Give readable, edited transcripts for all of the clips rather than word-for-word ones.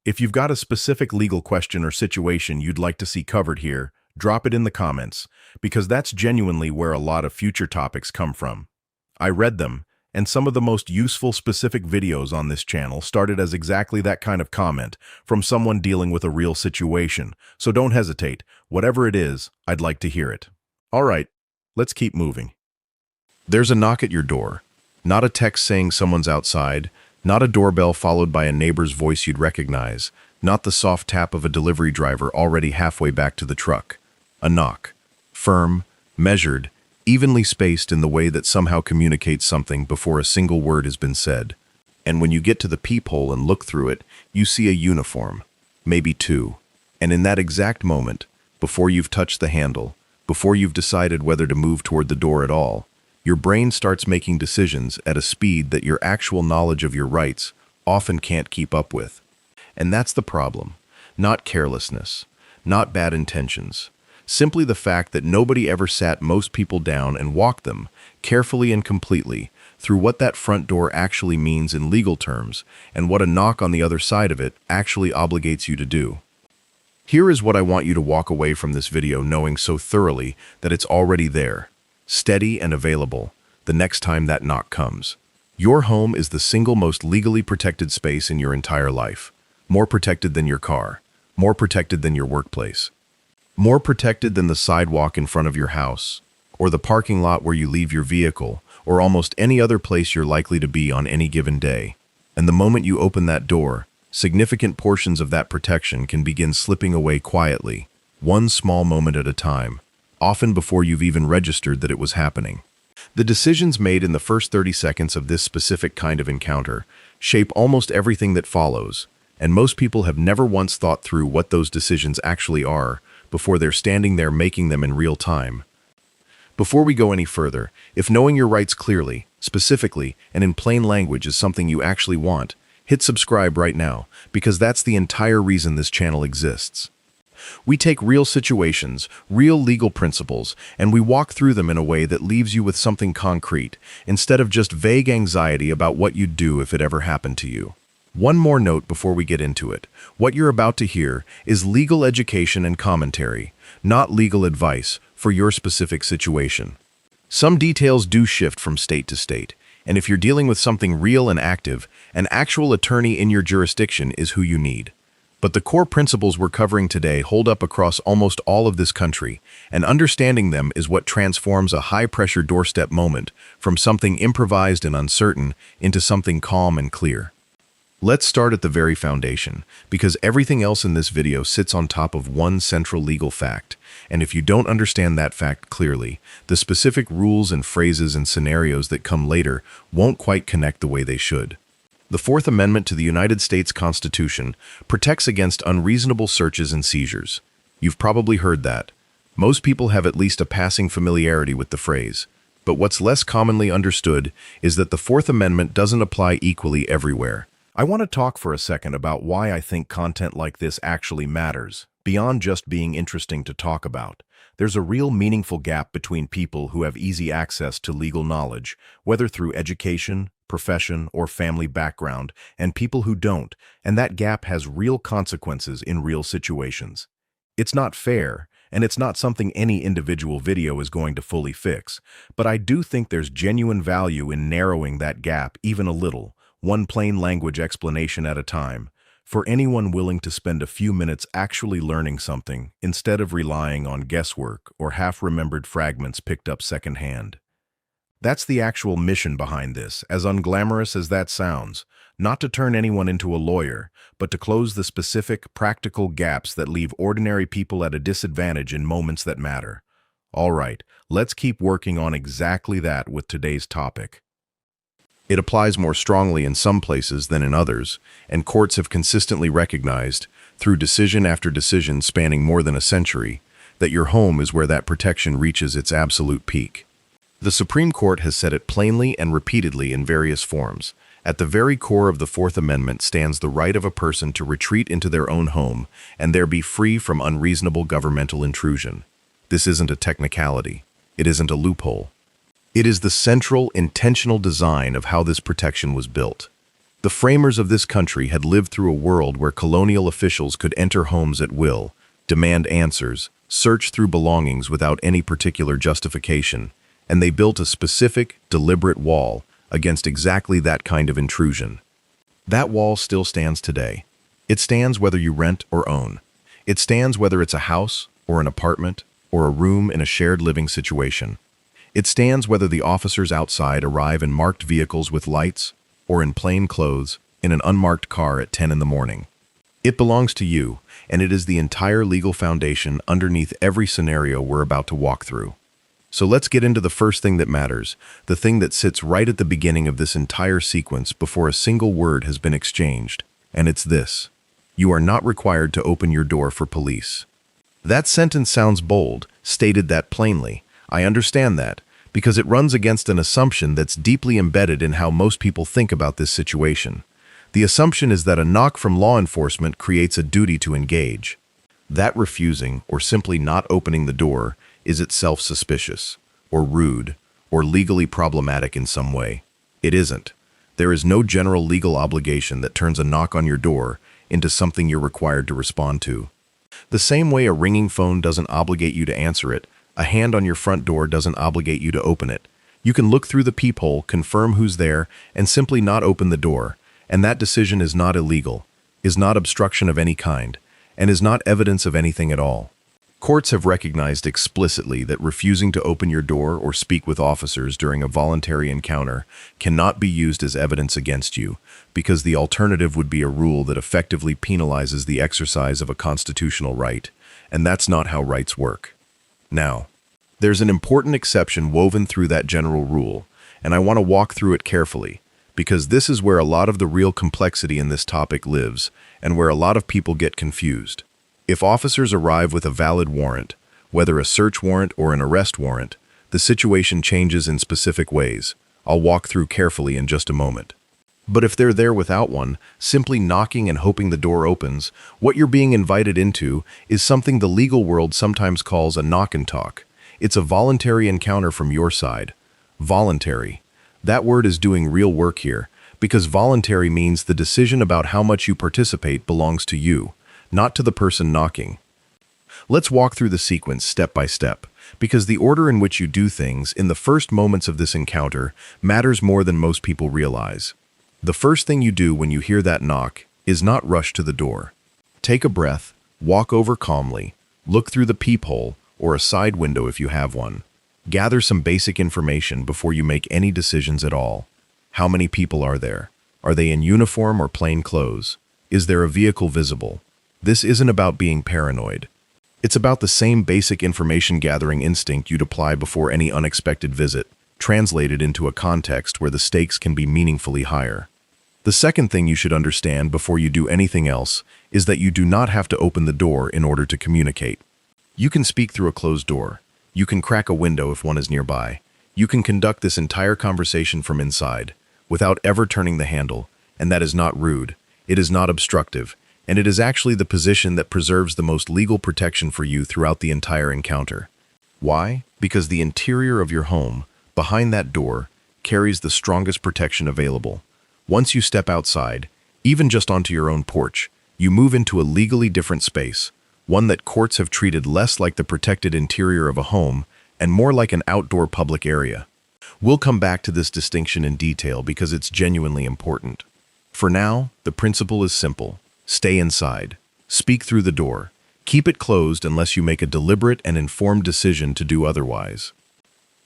If you've got a specific legal question or situation you'd like to see covered here, drop it in the comments, because that's genuinely where a lot of future topics come from. I read them, and some of the most useful specific videos on this channel started as exactly that kind of comment from someone dealing with a real situation, so don't hesitate. Whatever it is, I'd like to hear it. All right, let's keep moving. There's a knock at your door. Not a text saying someone's outside, not a doorbell followed by a neighbor's voice you'd recognize, not the soft tap of a delivery driver already halfway back to the truck. A knock. Firm, measured, evenly spaced in the way that somehow communicates something before a single word has been said. And when you get to the peephole and look through it, you see a uniform, maybe two. And in that exact moment, before you've touched the handle, before you've decided whether to move toward the door at all, your brain starts making decisions at a speed that your actual knowledge of your rights often can't keep up with. And that's the problem. Not carelessness, not bad intentions. Simply the fact that nobody ever sat most people down and walked them, carefully and completely, through what that front door actually means in legal terms and what a knock on the other side of it actually obligates you to do. Here is what I want you to walk away from this video knowing so thoroughly that it's already there, steady and available, the next time that knock comes. Your home is the single most legally protected space in your entire life. More protected than your car, more protected than your workplace, more protected than the sidewalk in front of your house, or the parking lot where you leave your vehicle, or almost any other place you're likely to be on any given day. And the moment you open that door, significant portions of that protection can begin slipping away quietly, one small moment at a time, often before you've even registered that it was happening. The decisions made in the first 30 seconds of this specific kind of encounter shape almost everything that follows, and most people have never once thought through what those decisions actually are before they're standing there making them in real time. Before we go any further, if knowing your rights clearly, specifically, and in plain language is something you actually want, hit subscribe right now, because that's the entire reason this channel exists. We take real situations, real legal principles, and we walk through them in a way that leaves you with something concrete, instead of just vague anxiety about what you'd do if it ever happened to you. One more note before we get into it. What you're about to hear is legal education and commentary, not legal advice for your specific situation. Some details do shift from state to state, and if you're dealing with something real and active, an actual attorney in your jurisdiction is who you need. But the core principles we're covering today hold up across almost all of this country, and understanding them is what transforms a high-pressure doorstep moment from something improvised and uncertain into something calm and clear. Let's start at the very foundation, because everything else in this video sits on top of one central legal fact, and if you don't understand that fact clearly, the specific rules and phrases and scenarios that come later won't quite connect the way they should. The Fourth Amendment to the United States Constitution protects against unreasonable searches and seizures. You've probably heard that. Most people have at least a passing familiarity with the phrase. But what's less commonly understood is that the Fourth Amendment doesn't apply equally everywhere. I want to talk for a second about why I think content like this actually matters, beyond just being interesting to talk about. There's a real meaningful gap between people who have easy access to legal knowledge, whether through education, profession, or family background, and people who don't, and that gap has real consequences in real situations. It's not fair, and it's not something any individual video is going to fully fix, but I do think there's genuine value in narrowing that gap even a little, one plain language explanation at a time, for anyone willing to spend a few minutes actually learning something instead of relying on guesswork or half-remembered fragments picked up secondhand. That's the actual mission behind this, as unglamorous as that sounds, not to turn anyone into a lawyer, but to close the specific, practical gaps that leave ordinary people at a disadvantage in moments that matter. All right, let's keep working on exactly that with today's topic. It applies more strongly in some places than in others, and courts have consistently recognized, through decision after decision spanning more than a century, that your home is where that protection reaches its absolute peak. The Supreme Court has said it plainly and repeatedly in various forms. At the very core of the Fourth Amendment stands the right of a person to retreat into their own home and there be free from unreasonable governmental intrusion. This isn't a technicality. It isn't a loophole. It is the central, intentional design of how this protection was built. The framers of this country had lived through a world where colonial officials could enter homes at will, demand answers, search through belongings without any particular justification, and they built a specific, deliberate wall against exactly that kind of intrusion. That wall still stands today. It stands whether you rent or own. It stands whether it's a house or an apartment or a room in a shared living situation. It stands whether the officers outside arrive in marked vehicles with lights or in plain clothes in an unmarked car at 10 in the morning. It belongs to you, and it is the entire legal foundation underneath every scenario we're about to walk through. So let's get into the first thing that matters, the thing that sits right at the beginning of this entire sequence before a single word has been exchanged, and it's this: you are not required to open your door for police. That sentence sounds bold, stated that plainly. I understand that, because it runs against an assumption that's deeply embedded in how most people think about this situation. The assumption is that a knock from law enforcement creates a duty to engage. That refusing or simply not opening the door is itself suspicious, or rude, or legally problematic in some way. It isn't. There is no general legal obligation that turns a knock on your door into something you're required to respond to. The same way a ringing phone doesn't obligate you to answer it, a hand on your front door doesn't obligate you to open it. You can look through the peephole, confirm who's there, and simply not open the door, and that decision is not illegal, is not obstruction of any kind, and is not evidence of anything at all. Courts have recognized explicitly that refusing to open your door or speak with officers during a voluntary encounter cannot be used as evidence against you, because the alternative would be a rule that effectively penalizes the exercise of a constitutional right, and that's not how rights work. Now, there's an important exception woven through that general rule, and I want to walk through it carefully, because this is where a lot of the real complexity in this topic lives, and where a lot of people get confused. If officers arrive with a valid warrant, whether a search warrant or an arrest warrant, the situation changes in specific ways. I'll walk through carefully in just a moment. But if they're there without one, simply knocking and hoping the door opens, what you're being invited into is something the legal world sometimes calls a knock and talk. It's a voluntary encounter from your side. Voluntary. That word is doing real work here, because voluntary means the decision about how much you participate belongs to you, not to the person knocking. Let's walk through the sequence step by step, because the order in which you do things in the first moments of this encounter matters more than most people realize. The first thing you do when you hear that knock is not rush to the door. Take a breath, walk over calmly, look through the peephole or a side window if you have one. Gather some basic information before you make any decisions at all. How many people are there? Are they in uniform or plain clothes? Is there a vehicle visible? This isn't about being paranoid. It's about the same basic information gathering instinct you'd apply before any unexpected visit, translated into a context where the stakes can be meaningfully higher. The second thing you should understand before you do anything else is that you do not have to open the door in order to communicate. You can speak through a closed door. You can crack a window if one is nearby. You can conduct this entire conversation from inside, without ever turning the handle, and that is not rude, it is not obstructive, and it is actually the position that preserves the most legal protection for you throughout the entire encounter. Why? Because the interior of your home, behind that door, carries the strongest protection available. Once you step outside, even just onto your own porch, you move into a legally different space, one that courts have treated less like the protected interior of a home and more like an outdoor public area. We'll come back to this distinction in detail because it's genuinely important. For now, the principle is simple. Stay inside. Speak through the door. Keep it closed unless you make a deliberate and informed decision to do otherwise.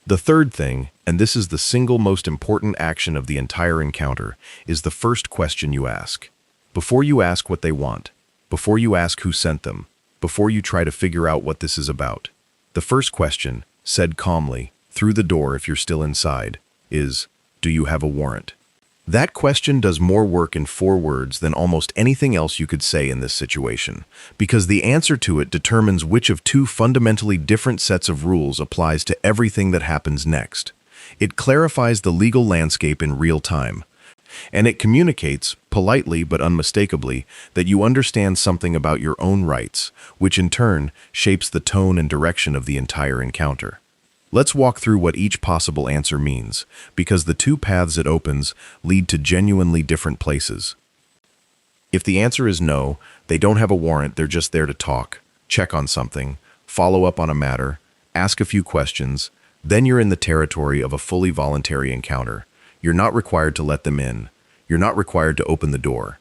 The third thing, and this is the single most important action of the entire encounter, is the first question you ask. Before you ask what they want, before you ask who sent them, before you try to figure out what this is about, the first question, said calmly, through the door if you're still inside, is, do you have a warrant? That question does more work in 4 words than almost anything else you could say in this situation, because the answer to it determines which of 2 fundamentally different sets of rules applies to everything that happens next. It clarifies the legal landscape in real time, and it communicates, politely but unmistakably, that you understand something about your own rights, which in turn shapes the tone and direction of the entire encounter. Let's walk through what each possible answer means, because the two paths it opens lead to genuinely different places. If the answer is no, they don't have a warrant, they're just there to talk, check on something, follow up on a matter, ask a few questions, then you're in the territory of a fully voluntary encounter. You're not required to let them in. You're not required to open the door.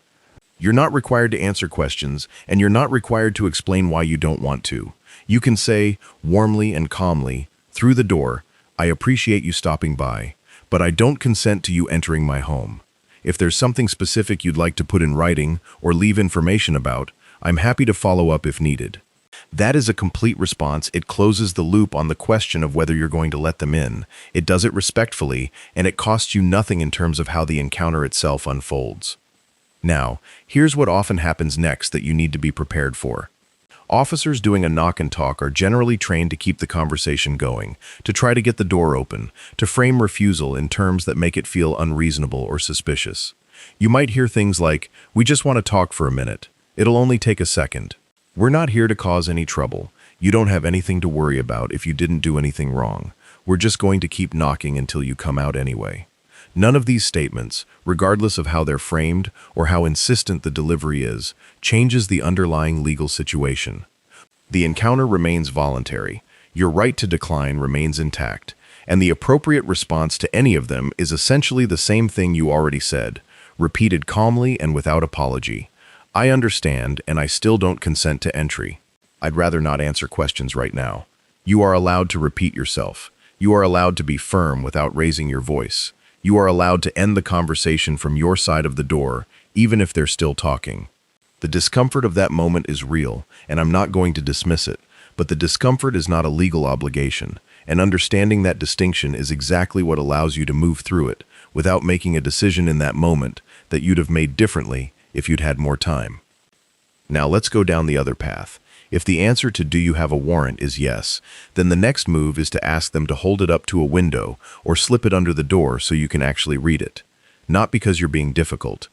You're not required to answer questions, and you're not required to explain why you don't want to. You can say, warmly and calmly, through the door, "I appreciate you stopping by, but I don't consent to you entering my home. If there's something specific you'd like to put in writing or leave information about, I'm happy to follow up if needed." That is a complete response. It closes the loop on the question of whether you're going to let them in. It does it respectfully, and it costs you nothing in terms of how the encounter itself unfolds. Now, here's what often happens next that you need to be prepared for. Officers doing a knock and talk are generally trained to keep the conversation going, to try to get the door open, to frame refusal in terms that make it feel unreasonable or suspicious. You might hear things like, "We just want to talk for a minute. It'll only take a second. We're not here to cause any trouble. You don't have anything to worry about if you didn't do anything wrong. We're just going to keep knocking until you come out anyway." None of these statements, regardless of how they're framed or how insistent the delivery is, changes the underlying legal situation. The encounter remains voluntary, your right to decline remains intact, and the appropriate response to any of them is essentially the same thing you already said, repeated calmly and without apology. "I understand, and I still don't consent to entry. I'd rather not answer questions right now." You are allowed to repeat yourself. You are allowed to be firm without raising your voice. You are allowed to end the conversation from your side of the door, even if they're still talking. The discomfort of that moment is real, and I'm not going to dismiss it, but the discomfort is not a legal obligation, and understanding that distinction is exactly what allows you to move through it without making a decision in that moment that you'd have made differently if you'd had more time. Now let's go down the other path. If the answer to "do you have a warrant" is yes, then the next move is to ask them to hold it up to a window or slip it under the door so you can actually read it. Not because you're being difficult.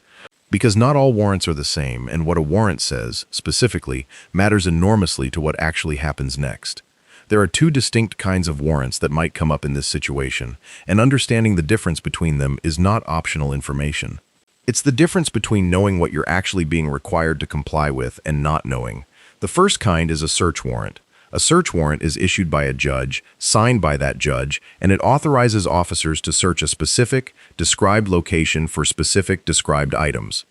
Because not all warrants are the same, and what a warrant says, specifically, matters enormously to what actually happens next. There are two distinct kinds of warrants that might come up in this situation, and understanding the difference between them is not optional information. It's the difference between knowing what you're actually being required to comply with and not knowing. The first kind is a search warrant. A search warrant is issued by a judge, signed by that judge, and it authorizes officers to search a specific, described location for specific, described items.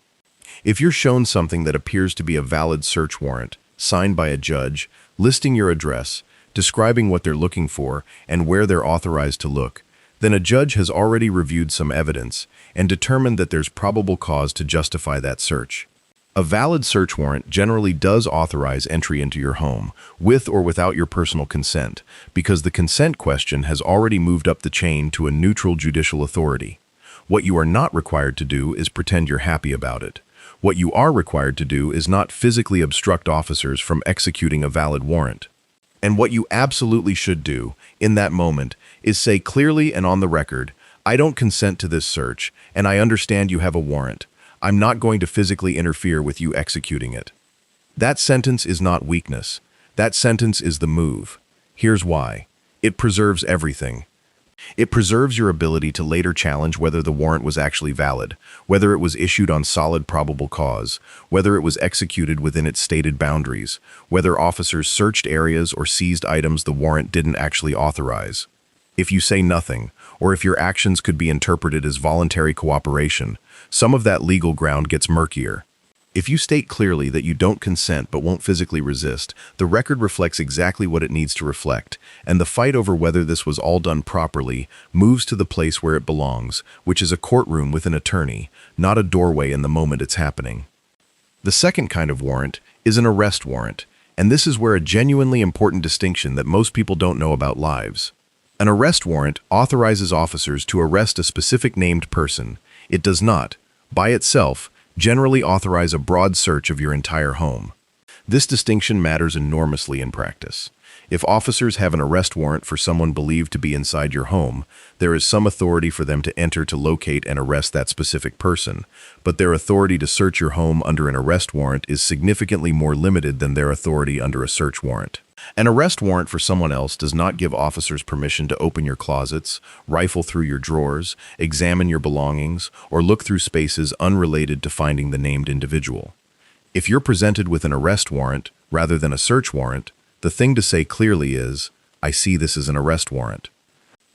If you're shown something that appears to be a valid search warrant, signed by a judge, listing your address, describing what they're looking for, and where they're authorized to look, then a judge has already reviewed some evidence and determined that there's probable cause to justify that search. A valid search warrant generally does authorize entry into your home, with or without your personal consent, because the consent question has already moved up the chain to a neutral judicial authority. What you are not required to do is pretend you're happy about it. What you are required to do is not physically obstruct officers from executing a valid warrant. And what you absolutely should do, in that moment, is say clearly and on the record, "I don't consent to this search, and I understand you have a warrant. I'm not going to physically interfere with you executing it." That sentence is not weakness. That sentence is the move. Here's why. It preserves everything. It preserves your ability to later challenge whether the warrant was actually valid, whether it was issued on solid probable cause, whether it was executed within its stated boundaries, whether officers searched areas or seized items the warrant didn't actually authorize. If you say nothing, or if your actions could be interpreted as voluntary cooperation, some of that legal ground gets murkier. If you state clearly that you don't consent but won't physically resist, the record reflects exactly what it needs to reflect, and the fight over whether this was all done properly moves to the place where it belongs, which is a courtroom with an attorney, not a doorway in the moment it's happening. The second kind of warrant is an arrest warrant, and this is where a genuinely important distinction that most people don't know about lies. An arrest warrant authorizes officers to arrest a specific named person. It does not, by itself, generally authorize a broad search of your entire home. This distinction matters enormously in practice. If officers have an arrest warrant for someone believed to be inside your home, there is some authority for them to enter to locate and arrest that specific person, but their authority to search your home under an arrest warrant is significantly more limited than their authority under a search warrant. An arrest warrant for someone else does not give officers permission to open your closets, rifle through your drawers, examine your belongings, or look through spaces unrelated to finding the named individual. If you're presented with an arrest warrant rather than a search warrant, the thing to say clearly is, "I see this as an arrest warrant.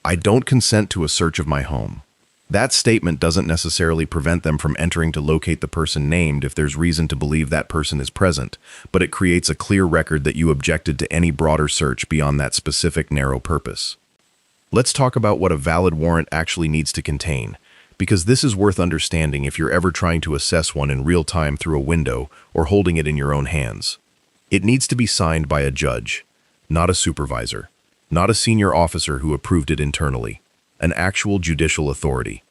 I don't consent to a search of my home." That statement doesn't necessarily prevent them from entering to locate the person named if there's reason to believe that person is present, but it creates a clear record that you objected to any broader search beyond that specific narrow purpose. Let's talk about what a valid warrant actually needs to contain, because this is worth understanding if you're ever trying to assess one in real time through a window or holding it in your own hands. It needs to be signed by a judge, not a supervisor, not a senior officer who approved it internally, an actual judicial authority.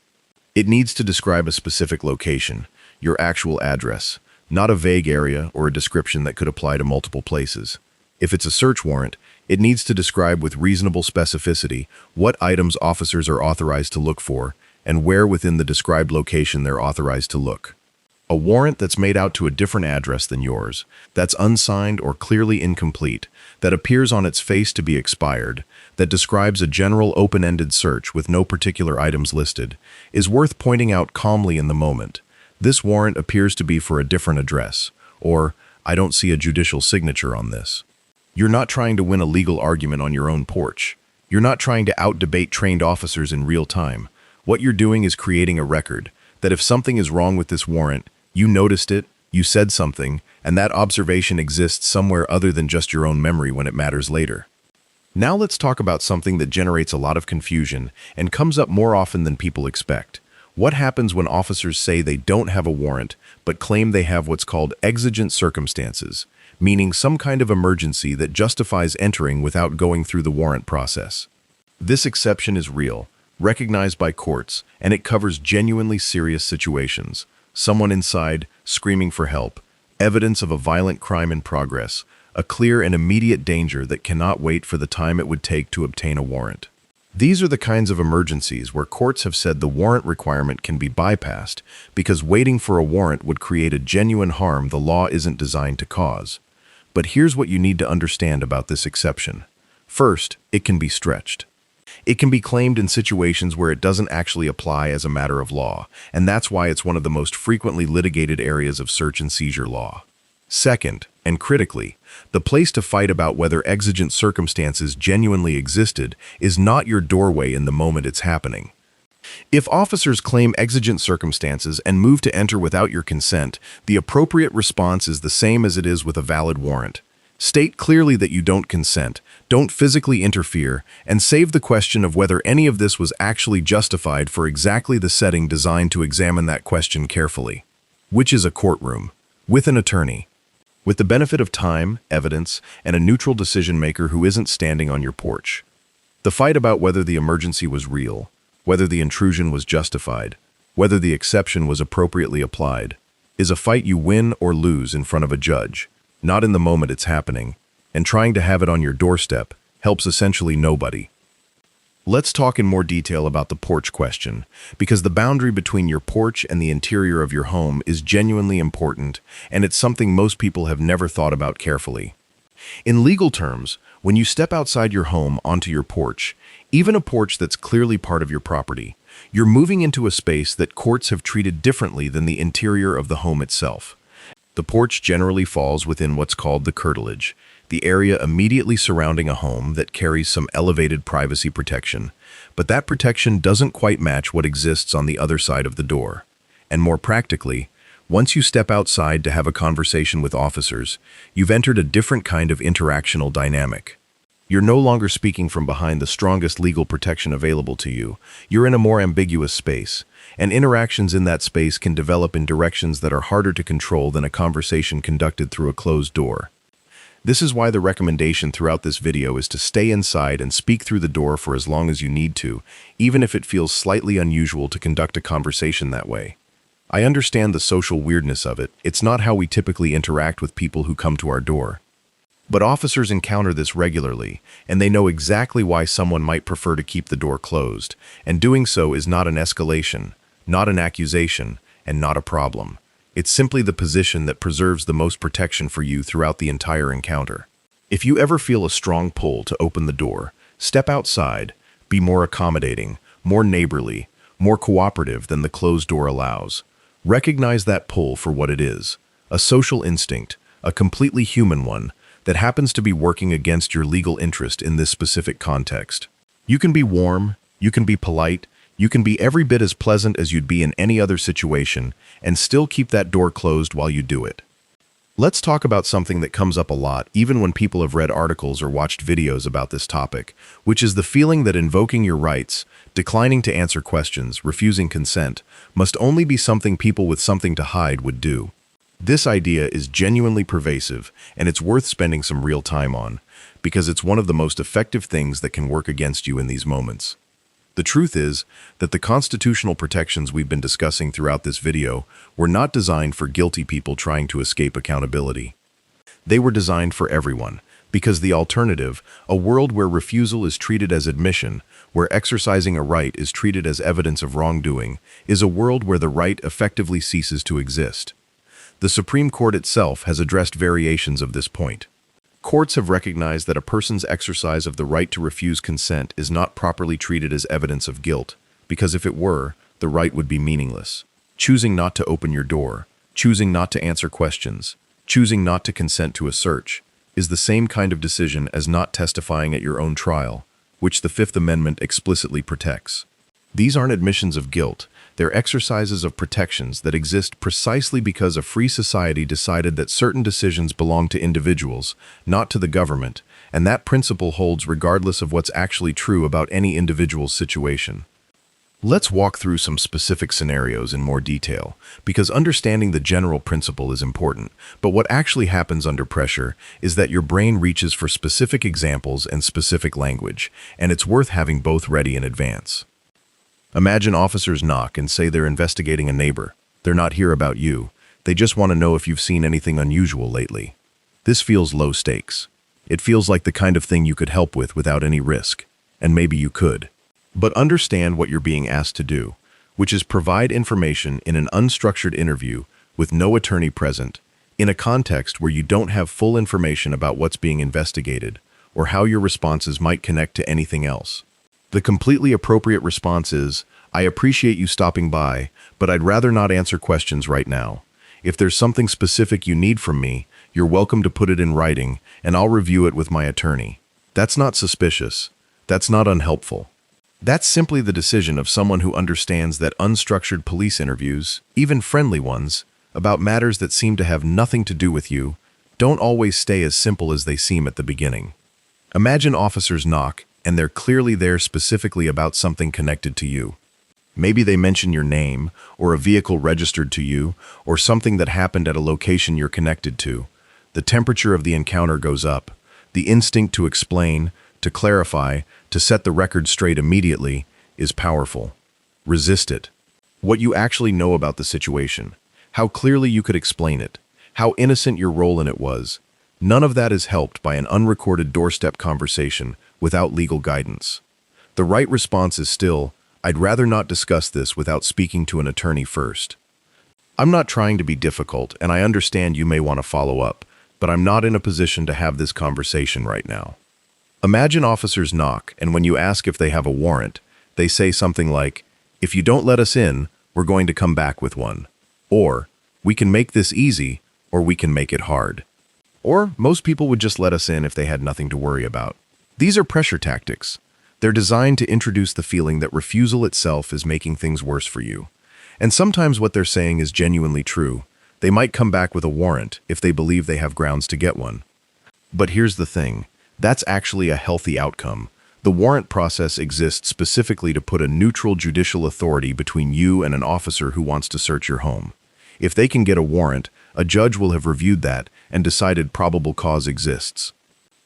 It needs to describe a specific location, your actual address, not a vague area or a description that could apply to multiple places. If it's a search warrant, it needs to describe with reasonable specificity what items officers are authorized to look for and where within the described location they're authorized to look. A warrant that's made out to a different address than yours, that's unsigned or clearly incomplete, that appears on its face to be expired, that describes a general open-ended search with no particular items listed, is worth pointing out calmly in the moment. This warrant appears to be for a different address, or I don't see a judicial signature on this. You're not trying to win a legal argument on your own porch. You're not trying to out-debate trained officers in real time. What you're doing is creating a record that if something is wrong with this warrant, you noticed it, you said something, and that observation exists somewhere other than just your own memory when it matters later. Now let's talk about something that generates a lot of confusion and comes up more often than people expect. What happens when officers say they don't have a warrant, but claim they have what's called exigent circumstances, meaning some kind of emergency that justifies entering without going through the warrant process? This exception is real, recognized by courts, and it covers genuinely serious situations. Someone inside, screaming for help, evidence of a violent crime in progress, a clear and immediate danger that cannot wait for the time it would take to obtain a warrant. These are the kinds of emergencies where courts have said the warrant requirement can be bypassed because waiting for a warrant would create a genuine harm the law isn't designed to cause. But here's what you need to understand about this exception. First, it can be stretched. It can be claimed in situations where it doesn't actually apply as a matter of law, and that's why it's one of the most frequently litigated areas of search and seizure law. Second, and critically, the place to fight about whether exigent circumstances genuinely existed is not your doorway in the moment it's happening. If officers claim exigent circumstances and move to enter without your consent, the appropriate response is the same as it is with a valid warrant. State clearly that you don't consent, don't physically interfere, and save the question of whether any of this was actually justified for exactly the setting designed to examine that question carefully. Which is a courtroom, with an attorney, with the benefit of time, evidence, and a neutral decision-maker who isn't standing on your porch. The fight about whether the emergency was real, whether the intrusion was justified, whether the exception was appropriately applied, is a fight you win or lose in front of a judge, not in the moment it's happening, and trying to have it on your doorstep helps essentially nobody. Let's talk in more detail about the porch question, because the boundary between your porch and the interior of your home is genuinely important, and it's something most people have never thought about carefully. In legal terms, when you step outside your home onto your porch, even a porch that's clearly part of your property, you're moving into a space that courts have treated differently than the interior of the home itself. The porch generally falls within what's called the curtilage, the area immediately surrounding a home that carries some elevated privacy protection, but that protection doesn't quite match what exists on the other side of the door. And more practically, once you step outside to have a conversation with officers, you've entered a different kind of interactional dynamic. You're no longer speaking from behind the strongest legal protection available to you. You're in a more ambiguous space, and interactions in that space can develop in directions that are harder to control than a conversation conducted through a closed door. This is why the recommendation throughout this video is to stay inside and speak through the door for as long as you need to, even if it feels slightly unusual to conduct a conversation that way. I understand the social weirdness of it. It's not how we typically interact with people who come to our door. But officers encounter this regularly, and they know exactly why someone might prefer to keep the door closed, and doing so is not an escalation, not an accusation, and not a problem. It's simply the position that preserves the most protection for you throughout the entire encounter. If you ever feel a strong pull to open the door, step outside, be more accommodating, more neighborly, more cooperative than the closed door allows. Recognize that pull for what it is, a social instinct, a completely human one that happens to be working against your legal interest in this specific context. You can be warm, you can be polite, you can be every bit as pleasant as you'd be in any other situation and still keep that door closed while you do it. Let's talk about something that comes up a lot, even when people have read articles or watched videos about this topic, which is the feeling that invoking your rights, declining to answer questions, refusing consent, must only be something people with something to hide would do. This idea is genuinely pervasive, and it's worth spending some real time on, because it's one of the most effective things that can work against you in these moments. The truth is that the constitutional protections we've been discussing throughout this video were not designed for guilty people trying to escape accountability. They were designed for everyone, because the alternative, a world where refusal is treated as admission, where exercising a right is treated as evidence of wrongdoing, is a world where the right effectively ceases to exist. The Supreme Court itself has addressed variations of this point. Courts have recognized that a person's exercise of the right to refuse consent is not properly treated as evidence of guilt, because if it were, the right would be meaningless. Choosing not to open your door, choosing not to answer questions, choosing not to consent to a search, is the same kind of decision as not testifying at your own trial, which the Fifth Amendment explicitly protects. These aren't admissions of guilt, they're exercises of protections that exist precisely because a free society decided that certain decisions belong to individuals, not to the government, and that principle holds regardless of what's actually true about any individual's situation. Let's walk through some specific scenarios in more detail, because understanding the general principle is important, but what actually happens under pressure is that your brain reaches for specific examples and specific language, and it's worth having both ready in advance. Imagine officers knock and say they're investigating a neighbor. They're not here about you. They just want to know if you've seen anything unusual lately. This feels low stakes. It feels like the kind of thing you could help with without any risk. And maybe you could. But understand what you're being asked to do, which is provide information in an unstructured interview with no attorney present, in a context where you don't have full information about what's being investigated or how your responses might connect to anything else. The completely appropriate response is, I appreciate you stopping by, but I'd rather not answer questions right now. If there's something specific you need from me, you're welcome to put it in writing, and I'll review it with my attorney. That's not suspicious. That's not unhelpful. That's simply the decision of someone who understands that unstructured police interviews, even friendly ones, about matters that seem to have nothing to do with you, don't always stay as simple as they seem at the beginning. Imagine officers knock, and they're clearly there specifically about something connected to you. Maybe they mention your name, or a vehicle registered to you, or something that happened at a location you're connected to. The temperature of the encounter goes up. The instinct to explain, to clarify, to set the record straight immediately is powerful. Resist it. What you actually know about the situation, how clearly you could explain it, how innocent your role in it was, none of that is helped by an unrecorded doorstep conversation without legal guidance. The right response is still, I'd rather not discuss this without speaking to an attorney first. I'm not trying to be difficult, and I understand you may want to follow up, but I'm not in a position to have this conversation right now. Imagine officers knock, and when you ask if they have a warrant, they say something like, if you don't let us in, we're going to come back with one. Or, we can make this easy, or we can make it hard. Or, most people would just let us in if they had nothing to worry about. These are pressure tactics. They're designed to introduce the feeling that refusal itself is making things worse for you. And sometimes what they're saying is genuinely true. They might come back with a warrant if they believe they have grounds to get one. But here's the thing. That's actually a healthy outcome. The warrant process exists specifically to put a neutral judicial authority between you and an officer who wants to search your home. If they can get a warrant, a judge will have reviewed that and decided probable cause exists.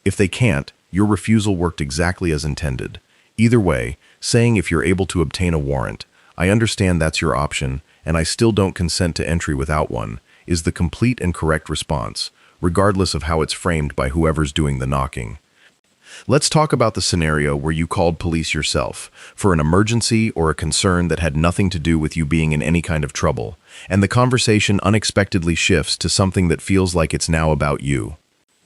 If they can't, your refusal worked exactly as intended. Either way, saying if you're able to obtain a warrant, I understand that's your option, and I still don't consent to entry without one, is the complete and correct response, regardless of how it's framed by whoever's doing the knocking. Let's talk about the scenario where you called police yourself for an emergency or a concern that had nothing to do with you being in any kind of trouble, and the conversation unexpectedly shifts to something that feels like it's now about you.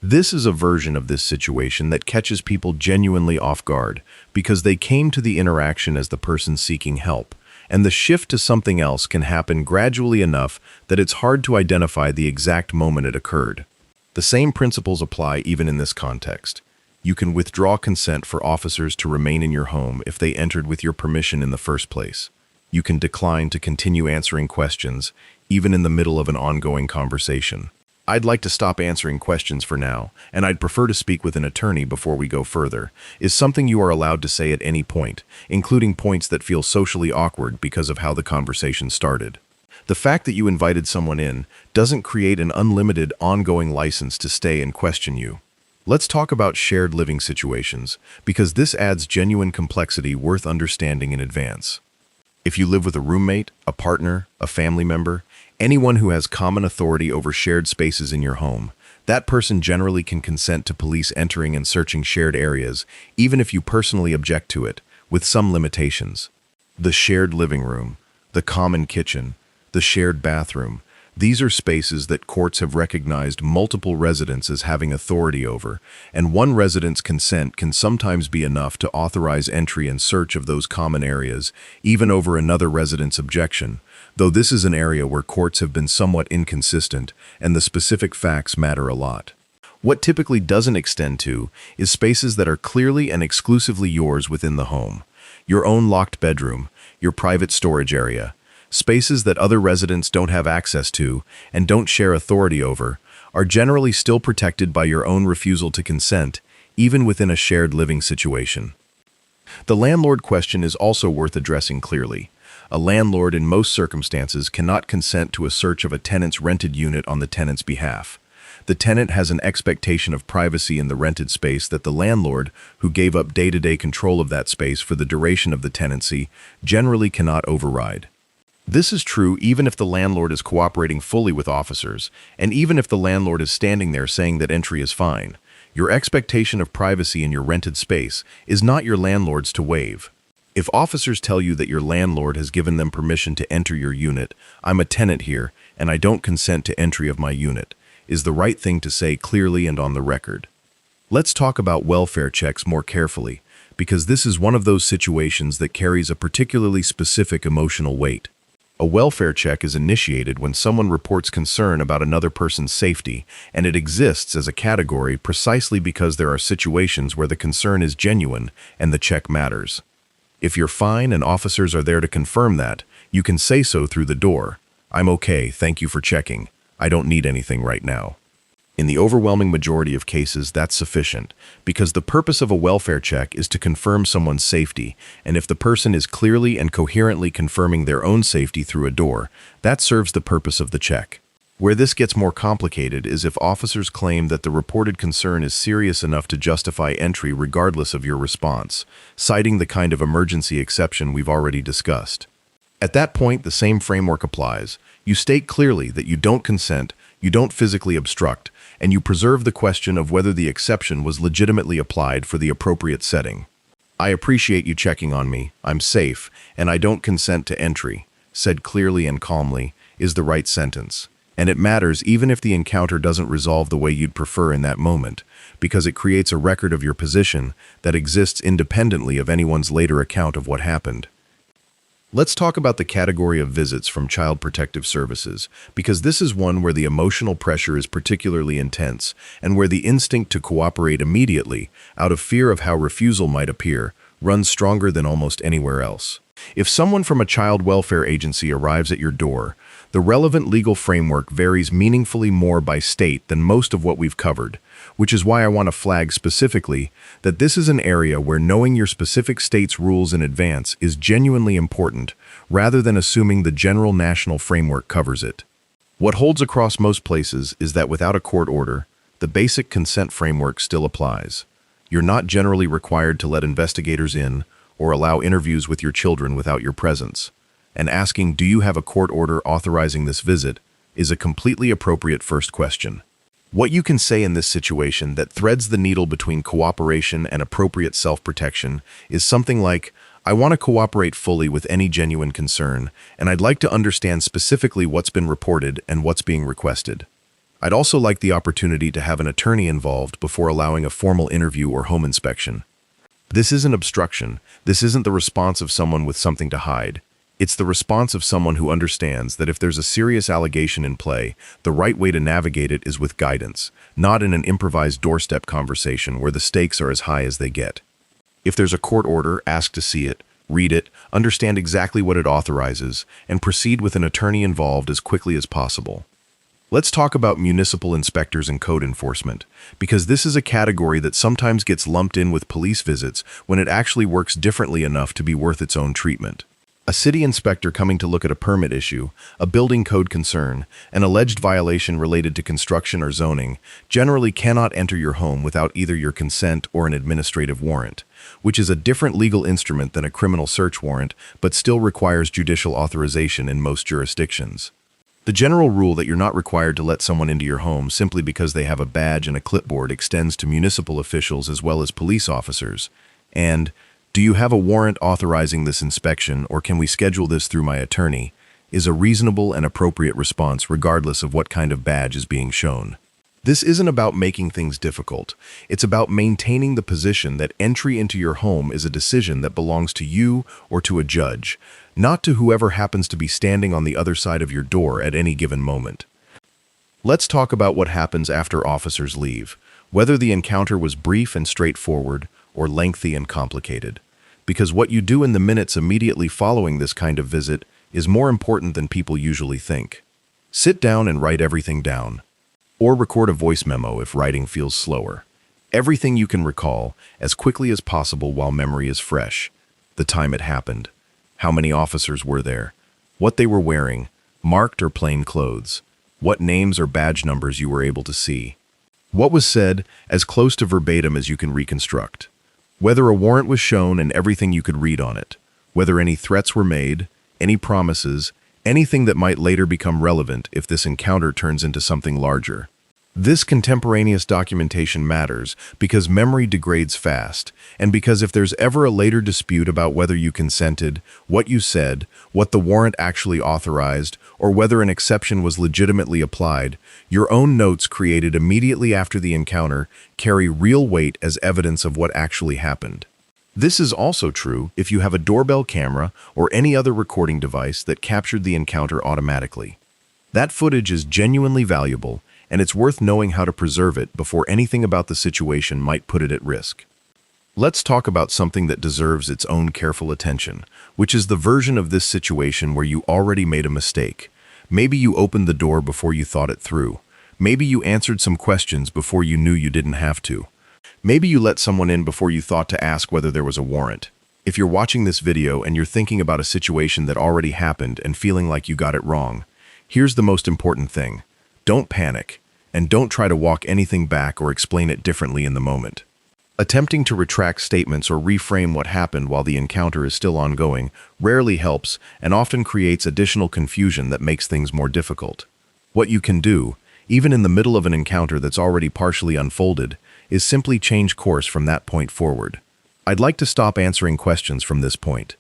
This is a version of this situation that catches people genuinely off guard because they came to the interaction as the person seeking help, and the shift to something else can happen gradually enough that it's hard to identify the exact moment it occurred. The same principles apply even in this context. You can withdraw consent for officers to remain in your home if they entered with your permission in the first place. You can decline to continue answering questions, even in the middle of an ongoing conversation. I'd like to stop answering questions for now, and I'd prefer to speak with an attorney before we go further, is something you are allowed to say at any point, including points that feel socially awkward because of how the conversation started. The fact that you invited someone in doesn't create an unlimited, ongoing license to stay and question you. Let's talk about shared living situations, because this adds genuine complexity worth understanding in advance. If you live with a roommate, a partner, a family member, anyone who has common authority over shared spaces in your home, that person generally can consent to police entering and searching shared areas, even if you personally object to it, with some limitations. The shared living room, the common kitchen, the shared bathroom, these are spaces that courts have recognized multiple residents as having authority over, and one resident's consent can sometimes be enough to authorize entry and search of those common areas, even over another resident's objection, though this is an area where courts have been somewhat inconsistent and the specific facts matter a lot. What typically doesn't extend to is spaces that are clearly and exclusively yours within the home. Your own locked bedroom, your private storage area, spaces that other residents don't have access to and don't share authority over, are generally still protected by your own refusal to consent, even within a shared living situation. The landlord question is also worth addressing clearly. A landlord in most circumstances cannot consent to a search of a tenant's rented unit on the tenant's behalf. The tenant has an expectation of privacy in the rented space that the landlord, who gave up day-to-day control of that space for the duration of the tenancy, generally cannot override. This is true even if the landlord is cooperating fully with officers, and even if the landlord is standing there saying that entry is fine. Your expectation of privacy in your rented space is not your landlord's to waive. If officers tell you that your landlord has given them permission to enter your unit, "I'm a tenant here, and I don't consent to entry of my unit," is the right thing to say clearly and on the record. Let's talk about welfare checks more carefully, because this is one of those situations that carries a particularly specific emotional weight. A welfare check is initiated when someone reports concern about another person's safety, and it exists as a category precisely because there are situations where the concern is genuine and the check matters. If you're fine and officers are there to confirm that, you can say so through the door. "I'm okay, thank you for checking. I don't need anything right now." In the overwhelming majority of cases, that's sufficient, because the purpose of a welfare check is to confirm someone's safety, and if the person is clearly and coherently confirming their own safety through a door, that serves the purpose of the check. Where this gets more complicated is if officers claim that the reported concern is serious enough to justify entry regardless of your response, citing the kind of emergency exception we've already discussed. At that point, the same framework applies. You state clearly that you don't consent, you don't physically obstruct, and you preserve the question of whether the exception was legitimately applied for the appropriate setting. "I appreciate you checking on me, I'm safe, and I don't consent to entry," said clearly and calmly, is the right sentence. And it matters even if the encounter doesn't resolve the way you'd prefer in that moment, because it creates a record of your position that exists independently of anyone's later account of what happened. Let's talk about the category of visits from Child Protective Services, because this is one where the emotional pressure is particularly intense, and where the instinct to cooperate immediately, out of fear of how refusal might appear, runs stronger than almost anywhere else. If someone from a child welfare agency arrives at your door, the relevant legal framework varies meaningfully more by state than most of what we've covered, which is why I want to flag specifically that this is an area where knowing your specific state's rules in advance is genuinely important, rather than assuming the general national framework covers it. What holds across most places is that without a court order, the basic consent framework still applies. You're not generally required to let investigators in or allow interviews with your children without your presence. And asking, "Do you have a court order authorizing this visit?" is a completely appropriate first question. What you can say in this situation that threads the needle between cooperation and appropriate self-protection is something like, "I want to cooperate fully with any genuine concern, and I'd like to understand specifically what's been reported and what's being requested." I'd also like the opportunity to have an attorney involved before allowing a formal interview or home inspection. This isn't obstruction. This isn't the response of someone with something to hide. It's the response of someone who understands that if there's a serious allegation in play, the right way to navigate it is with guidance, not in an improvised doorstep conversation where the stakes are as high as they get. If there's a court order, ask to see it, read it, understand exactly what it authorizes, and proceed with an attorney involved as quickly as possible. Let's talk about municipal inspectors and code enforcement, because this is a category that sometimes gets lumped in with police visits when it actually works differently enough to be worth its own treatment. A city inspector coming to look at a permit issue, a building code concern, an alleged violation related to construction or zoning, generally cannot enter your home without either your consent or an administrative warrant, which is a different legal instrument than a criminal search warrant, but still requires judicial authorization in most jurisdictions. The general rule that you're not required to let someone into your home simply because they have a badge and a clipboard extends to municipal officials as well as police officers. And, do you have a warrant authorizing this inspection, or can we schedule this through my attorney, is a reasonable and appropriate response regardless of what kind of badge is being shown. This isn't about making things difficult. It's about maintaining the position that entry into your home is a decision that belongs to you or to a judge, not to whoever happens to be standing on the other side of your door at any given moment. Let's talk about what happens after officers leave, whether the encounter was brief and straightforward or lengthy and complicated. Because what you do in the minutes immediately following this kind of visit is more important than people usually think. Sit down and write everything down. Or record a voice memo if writing feels slower. Everything you can recall, as quickly as possible while memory is fresh. The time it happened. How many officers were there? What they were wearing, marked or plain clothes. What names or badge numbers you were able to see. What was said, as close to verbatim as you can reconstruct. Whether a warrant was shown and everything you could read on it. Whether any threats were made, any promises, anything that might later become relevant if this encounter turns into something larger. This contemporaneous documentation matters because memory degrades fast, and because if there's ever a later dispute about whether you consented, what you said, what the warrant actually authorized, or whether an exception was legitimately applied, your own notes created immediately after the encounter carry real weight as evidence of what actually happened. This is also true if you have a doorbell camera or any other recording device that captured the encounter automatically. That footage is genuinely valuable, and it's worth knowing how to preserve it before anything about the situation might put it at risk. Let's talk about something that deserves its own careful attention, which is the version of this situation where you already made a mistake. Maybe you opened the door before you thought it through. Maybe you answered some questions before you knew you didn't have to. Maybe you let someone in before you thought to ask whether there was a warrant. If you're watching this video and you're thinking about a situation that already happened and feeling like you got it wrong, here's the most important thing. Don't panic, and don't try to walk anything back or explain it differently in the moment. Attempting to retract statements or reframe what happened while the encounter is still ongoing rarely helps and often creates additional confusion that makes things more difficult. What you can do, even in the middle of an encounter that's already partially unfolded, is simply change course from that point forward. I'd like to stop answering questions from this point.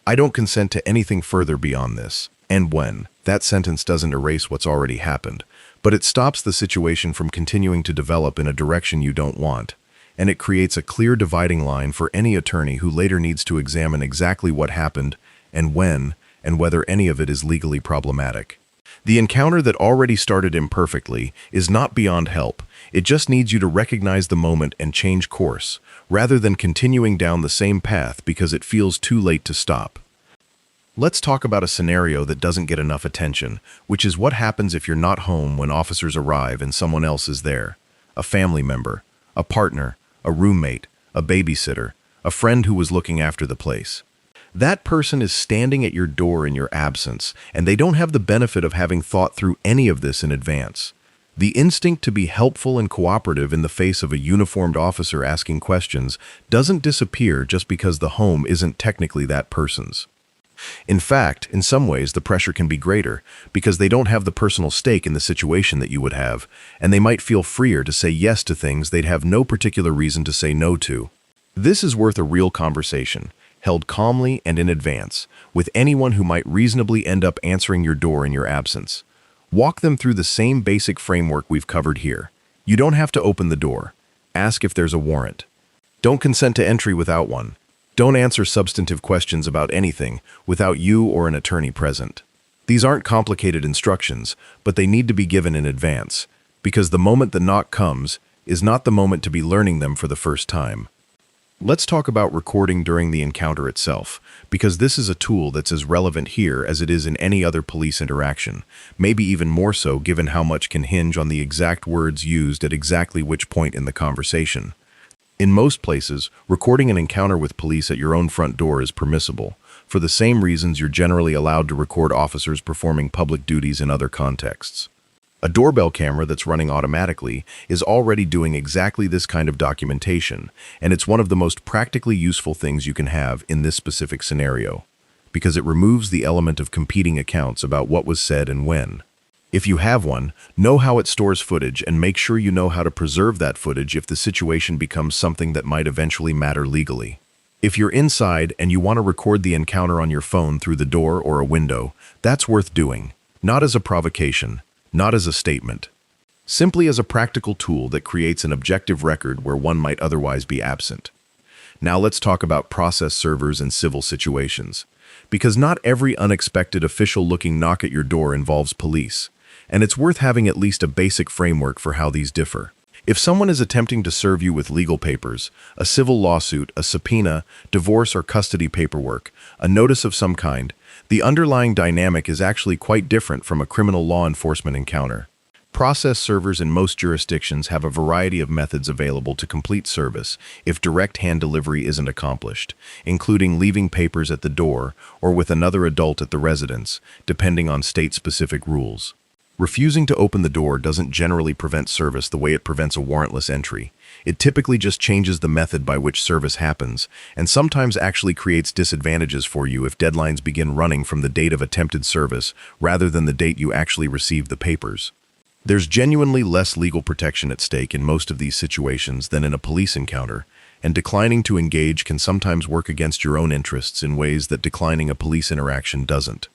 I don't consent to anything further beyond this. And when, that sentence doesn't erase what's already happened, but it stops the situation from continuing to develop in a direction you don't want, and it creates a clear dividing line for any attorney who later needs to examine exactly what happened and when, and whether any of it is legally problematic. The encounter that already started imperfectly is not beyond help. It just needs you to recognize the moment and change course, rather than continuing down the same path because it feels too late to stop. Let's talk about a scenario that doesn't get enough attention, which is what happens if you're not home when officers arrive and someone else is there. A family member, a partner, a roommate, a babysitter, a friend who was looking after the place. That person is standing at your door in your absence, and they don't have the benefit of having thought through any of this in advance. The instinct to be helpful and cooperative in the face of a uniformed officer asking questions doesn't disappear just because the home isn't technically that person's. In fact, in some ways, the pressure can be greater because they don't have the personal stake in the situation that you would have, and they might feel freer to say yes to things they'd have no particular reason to say no to. This is worth a real conversation, held calmly and in advance, with anyone who might reasonably end up answering your door in your absence. Walk them through the same basic framework we've covered here. You don't have to open the door. Ask if there's a warrant. Don't consent to entry without one. Don't answer substantive questions about anything without you or an attorney present. These aren't complicated instructions, but they need to be given in advance, because the moment the knock comes is not the moment to be learning them for the first time. Let's talk about recording during the encounter itself, because this is a tool that's as relevant here as it is in any other police interaction, maybe even more so given how much can hinge on the exact words used at exactly which point in the conversation. In most places, recording an encounter with police at your own front door is permissible, for the same reasons you're generally allowed to record officers performing public duties in other contexts. A doorbell camera that's running automatically is already doing exactly this kind of documentation, and it's one of the most practically useful things you can have in this specific scenario, because it removes the element of competing accounts about what was said and when. If you have one, know how it stores footage and make sure you know how to preserve that footage if the situation becomes something that might eventually matter legally. If you're inside and you want to record the encounter on your phone through the door or a window, that's worth doing, not as a provocation, not as a statement, simply as a practical tool that creates an objective record where one might otherwise be absent. Now let's talk about process servers in civil situations, because not every unexpected official-looking knock at your door involves police, and it's worth having at least a basic framework for how these differ. If someone is attempting to serve you with legal papers, a civil lawsuit, a subpoena, divorce or custody paperwork, a notice of some kind, the underlying dynamic is actually quite different from a criminal law enforcement encounter. Process servers in most jurisdictions have a variety of methods available to complete service if direct hand delivery isn't accomplished, including leaving papers at the door or with another adult at the residence, depending on state-specific rules. Refusing to open the door doesn't generally prevent service the way it prevents a warrantless entry. It typically just changes the method by which service happens, and sometimes actually creates disadvantages for you if deadlines begin running from the date of attempted service rather than the date you actually received the papers. There's genuinely less legal protection at stake in most of these situations than in a police encounter, and declining to engage can sometimes work against your own interests in ways that declining a police interaction doesn't.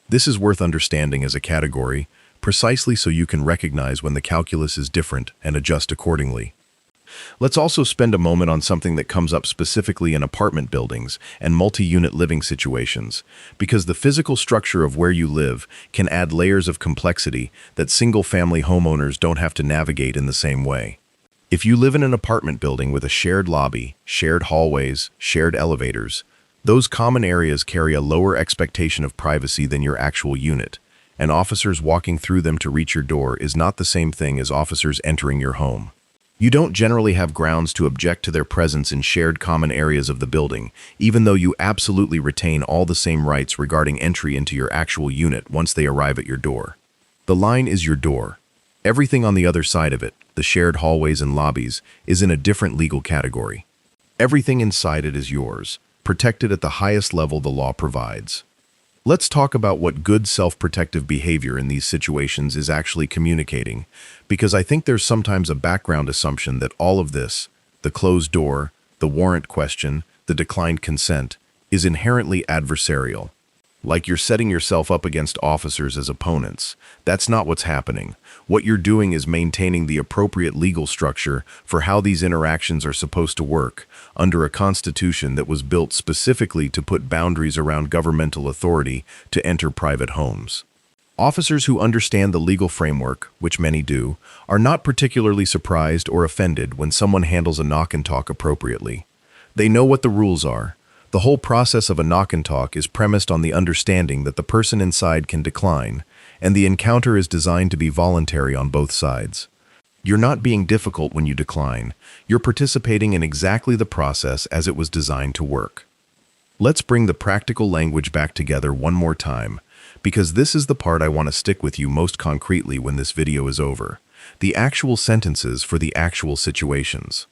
This is worth understanding as a category, precisely so you can recognize when the calculus is different and adjust accordingly. Let's also spend a moment on something that comes up specifically in apartment buildings and multi-unit living situations, because the physical structure of where you live can add layers of complexity that single-family homeowners don't have to navigate in the same way. If you live in an apartment building with a shared lobby, shared hallways, shared elevators, those common areas carry a lower expectation of privacy than your actual unit, and officers walking through them to reach your door is not the same thing as officers entering your home. You don't generally have grounds to object to their presence in shared common areas of the building, even though you absolutely retain all the same rights regarding entry into your actual unit once they arrive at your door. The line is your door. Everything on the other side of it, the shared hallways and lobbies, is in a different legal category. Everything inside it is yours, protected at the highest level the law provides. Let's talk about what good self-protective behavior in these situations is actually communicating, because I think there's sometimes a background assumption that all of this, the closed door, the warrant question, the declined consent, is inherently adversarial. Like you're setting yourself up against officers as opponents. That's not what's happening. What you're doing is maintaining the appropriate legal structure for how these interactions are supposed to work under a constitution that was built specifically to put boundaries around governmental authority to enter private homes. Officers who understand the legal framework, which many do, are not particularly surprised or offended when someone handles a knock and talk appropriately. They know what the rules are. The whole process of a knock and talk is premised on the understanding that the person inside can decline, and the encounter is designed to be voluntary on both sides. You're not being difficult when you decline. You're participating in exactly the process as it was designed to work. Let's bring the practical language back together one more time, because this is the part I want to stick with you most concretely when this video is over. The actual sentences for the actual situations.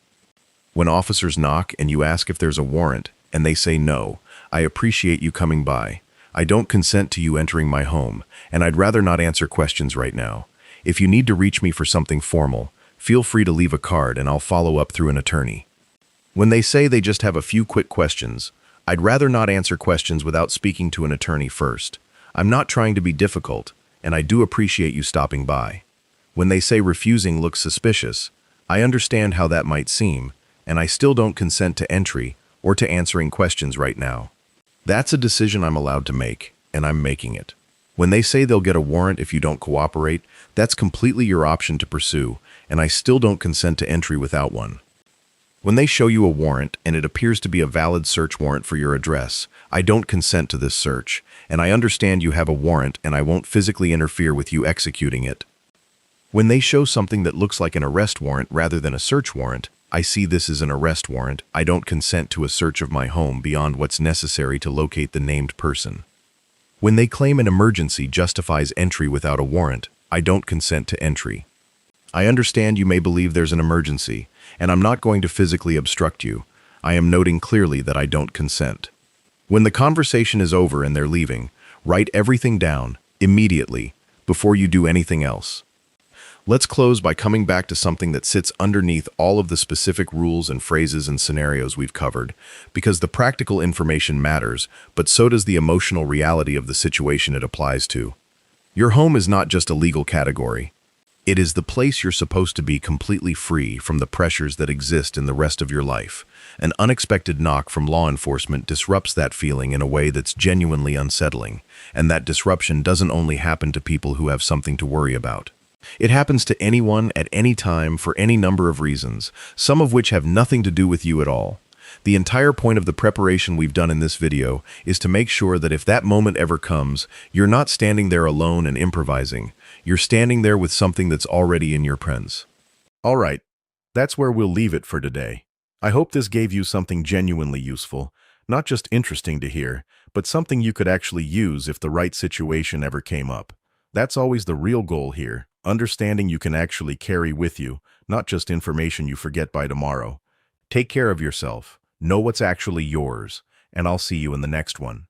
When officers knock and you ask if there's a warrant, and they say no, I appreciate you coming by. I don't consent to you entering my home, and I'd rather not answer questions right now. If you need to reach me for something formal, feel free to leave a card and I'll follow up through an attorney. When they say they just have a few quick questions, I'd rather not answer questions without speaking to an attorney first. I'm not trying to be difficult. and I do appreciate you stopping by. When they say refusing looks suspicious, I understand how that might seem, and I still don't consent to entry or to answering questions right now. That's a decision I'm allowed to make, and I'm making it. When they say they'll get a warrant if you don't cooperate, that's completely your option to pursue, and I still don't consent to entry without one. When they show you a warrant and it appears to be a valid search warrant for your address, I don't consent to this search, and I understand you have a warrant and I won't physically interfere with you executing it. When they show something that looks like an arrest warrant rather than a search warrant, I see this as an arrest warrant. I don't consent to a search of my home beyond what's necessary to locate the named person. When they claim an emergency justifies entry without a warrant, I don't consent to entry. I understand you may believe there's an emergency, and I'm not going to physically obstruct you. I am noting clearly that I don't consent. When the conversation is over and they're leaving, write everything down, immediately, before you do anything else. Let's close by coming back to something that sits underneath all of the specific rules and phrases and scenarios we've covered, because the practical information matters, but so does the emotional reality of the situation it applies to. Your home is not just a legal category. It is the place you're supposed to be completely free from the pressures that exist in the rest of your life. An unexpected knock from law enforcement disrupts that feeling in a way that's genuinely unsettling, and that disruption doesn't only happen to people who have something to worry about. It happens to anyone at any time for any number of reasons, some of which have nothing to do with you at all. The entire point of the preparation we've done in this video is to make sure that if that moment ever comes, you're not standing there alone and improvising. You're standing there with something that's already in your presence. All right, that's where we'll leave it for today. I hope this gave you something genuinely useful, not just interesting to hear, but something you could actually use if the right situation ever came up. That's always the real goal here. Understanding you can actually carry with you, not just information you forget by tomorrow. Take care of yourself, know what's actually yours, and I'll see you in the next one.